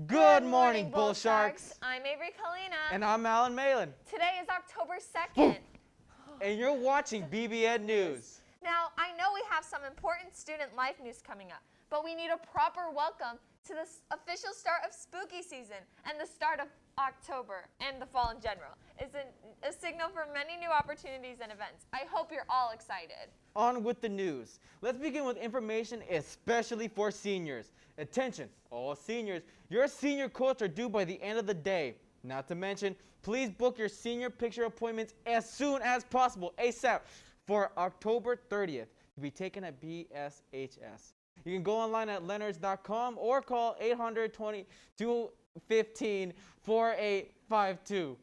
Good morning, Bull Sharks. I'm Avery Kalina. And I'm Alan Malin. Today is October 2nd. And you're watching BBN News. Now, I know we have some important student life news coming up, but we need a proper welcome to the official start of spooky season and the start of October and the fall in general. It's a signal for many new opportunities and events. I hope you're all excited. On with the news. Let's begin with information especially for seniors. Attention, all seniors. Your senior quotes are due by the end of the day. Not to mention, please book your senior picture appointments as soon as possible, ASAP, for October 30th to be taken at BSHS. You can go online at leonards.com or call 800-215-4852.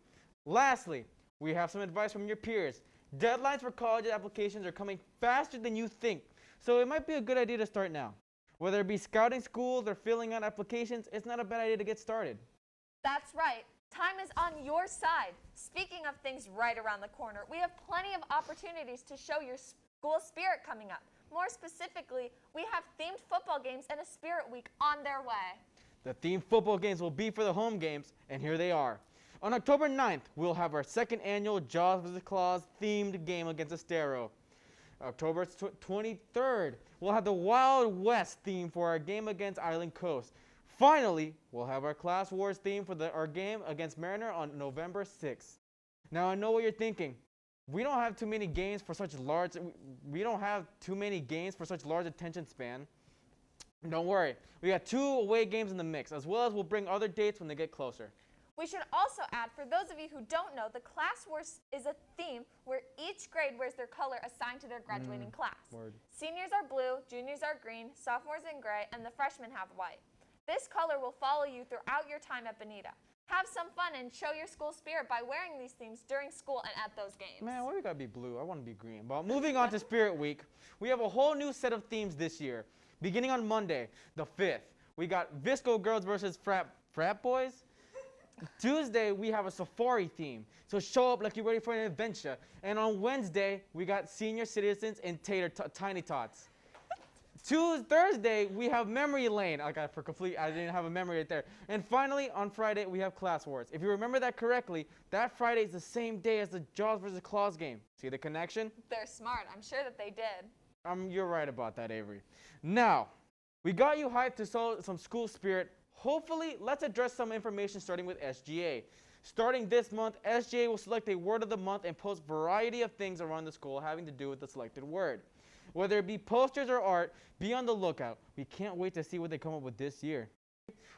Lastly, we have some advice from your peers. Deadlines for college applications are coming faster than you think, so it might be a good idea to start now. Whether it be scouting schools or filling out applications, it's not a bad idea to get started. That's right. Time is on your side. Speaking of things right around the corner, we have plenty of opportunities to show your school spirit coming up. More specifically, we have themed football games and a spirit week on their way. The themed football games will be for the home games, and here they are. On October 9th, we'll have our second annual Jaws vs. Claws themed game against Estero. October 23rd, we'll have the Wild West theme for our game against Island Coast. Finally, we'll have our Class Wars theme for our game against Mariner on November 6th. Now, I know what you're thinking. We don't have too many games for such large attention span. Don't worry, we got 2 away games in the mix, as well as we'll bring other dates when they get closer. We should also add, for those of you who don't know, the Class Wars is a theme where each grade wears their color assigned to their graduating class. Word. Seniors are blue, juniors are green, sophomores in gray, and the freshmen have white. This color will follow you throughout your time at Bonita. Have some fun and show your school spirit by wearing these themes during school and at those games. Man, why do we gotta be blue? I want to be green. But moving on to Spirit Week, we have a whole new set of themes this year. Beginning on Monday, the 5th, we got Visco Girls versus Frat Boys. Tuesday, we have a safari theme, so show up like you're ready for an adventure. And on Wednesday, we got Senior Citizens and Tiny Tots. Thursday, we have Memory Lane. I didn't have a memory right there. And finally, on Friday, we have Class Wars. If you remember that correctly, that Friday is the same day as the Jaws vs. Claws game. See the connection? They're smart. I'm sure that they did. You're right about that, Avery. Now, we got you hyped to show some school spirit. Hopefully, let's address some information starting with SGA. Starting this month, SGA will select a word of the month and post a variety of things around the school having to do with the selected word. Whether it be posters or art, be on the lookout. We can't wait to see what they come up with this year.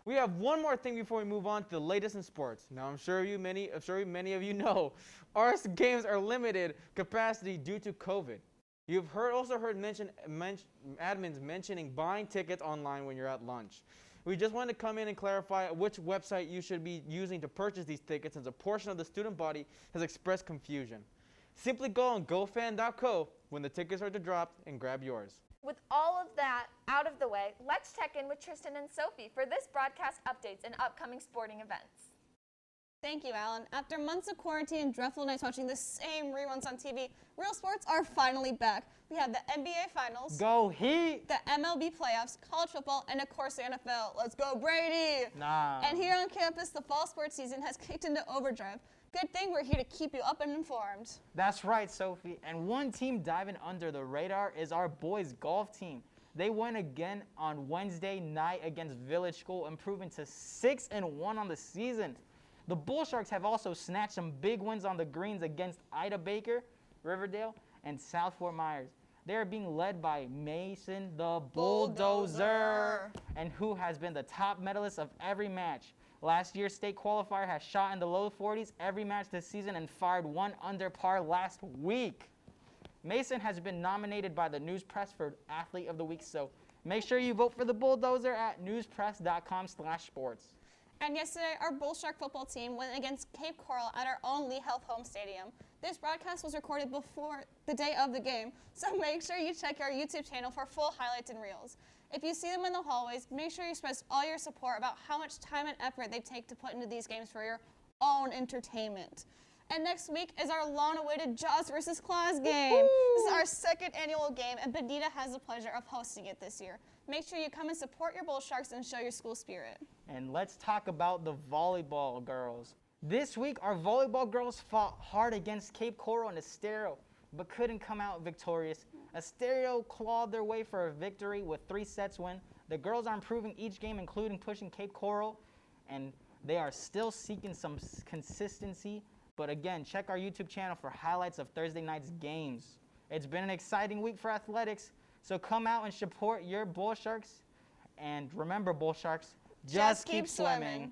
We have one more thing before we move on to the latest in sports. Now, I'm sure many of you know, our games are limited capacity due to COVID. You've also heard admins mentioning buying tickets online when you're at lunch. We just wanted to come in and clarify which website you should be using to purchase these tickets, since a portion of the student body has expressed confusion. Simply go on gofan.co when the tickets are to drop and grab yours. With all of that out of the way, let's check in with Tristan and Sophie for this broadcast updates and upcoming sporting events. Thank you, Alan. After months of quarantine and dreadful nights watching the same reruns on TV, real sports are finally back. We have the NBA Finals, Go Heat! the MLB playoffs, college football, and of course the NFL. Let's go Brady! Nah. And here on campus, the fall sports season has kicked into overdrive. Good thing we're here to keep you up and informed. That's right, Sophie. And one team diving under the radar is our boys golf team. They won again on Wednesday night against Village School, improving to 6-1 on the season. The Bull Sharks have also snatched some big wins on the greens against Ida Baker, Riverdale, and South Fort Myers. They are being led by Mason the Bulldozer, and who has been the top medalist of every match. Last year's state qualifier has shot in the low 40s every match this season and fired 1 under par last week. Mason has been nominated by the News Press for Athlete of the Week, so make sure you vote for the Bulldozer at newspress.com/sports. And yesterday, our Bull Shark football team went against Cape Coral at our own Lee Health Home Stadium. This broadcast was recorded before the day of the game, so make sure you check our YouTube channel for full highlights and reels. If you see them in the hallways, make sure you express all your support about how much time and effort they take to put into these games for your own entertainment. And next week is our long-awaited Jaws vs. Claws game. This is our second annual game, and Bonita has the pleasure of hosting it this year. Make sure you come and support your Bull Sharks and show your school spirit. And let's talk about the volleyball girls. This week, our volleyball girls fought hard against Cape Coral and Estero, but couldn't come out victorious. Estero clawed their way for a victory with 3 sets win. The girls are improving each game, including pushing Cape Coral, and they are still seeking some consistency. But again, check our YouTube channel for highlights of Thursday night's games. It's been an exciting week for athletics, so come out and support your Bull Sharks. And remember, Bull Sharks, just keep swimming.